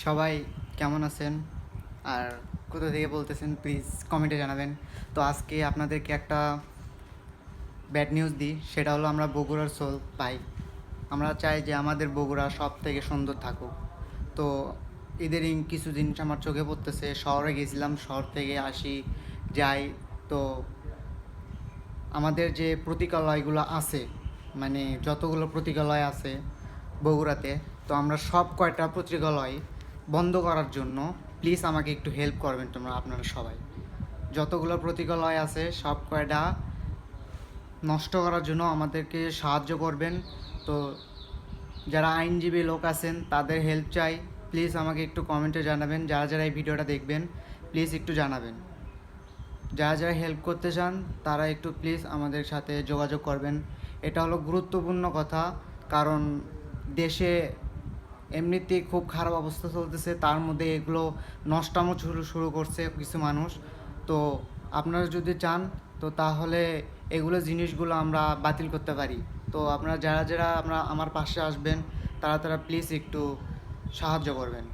সবাই কেমন আছেন আর কোথা থেকে বলতেছেন প্লিজ কমেন্টে জানাবেন। তো আজকে আপনাদেরকে একটা ব্যাড নিউজ দিই, সেটা হলো আমরা বগুড়ার সোল পাই। আমরা চাই যে আমাদের বগুড়া সব থেকে সুন্দর থাকুক। তো ইদানিং কিছু জিনিস আমার চোখে পড়তেছে। শহরে গেছিলাম, শহর থেকে আসি যাই, তো আমাদের যে প্রতীকালয়গুলো আছে, মানে যতগুলো প্রতীকালয় আছে বগুড়াতে, তো আমরা সব কয়টা প্রতীকালয় বন্ধ করার জন্য প্লিজ আমাকে একটু হেল্প করবেন আপনারা সবাই। যতগুলো প্রতীকালয় আছে সব কয়টা নষ্ট করার জন্য আমাদেরকে সাহায্য করবেন। তো যারা আইনজীবী লোক আছেন তাদের হেল্প চাই, প্লিজ আমাকে একটু কমেন্টে জানাবেন। যারা যারা এই ভিডিওটা দেখবেন প্লিজ একটু জানাবেন। যারা যারা হেল্প করতে চান তারা একটু প্লিজ আমাদের সাথে যোগাযোগ করবেন। এটা হলো গুরুত্বপূর্ণ কথা, কারণ দেশে এমনিতেই খুব খারাপ অবস্থা চলতেছে, তার মধ্যে এগুলো নষ্টামো শুরু করছে কিছু মানুষ। তো আপনারা যদি চান তো তাহলে এগুলো জিনিসগুলো আমরা বাতিল করতে পারি। তো আপনারা যারা যারা আমার পাশে আসবেন তারা তারা প্লিজ একটু সাহায্য করবেন।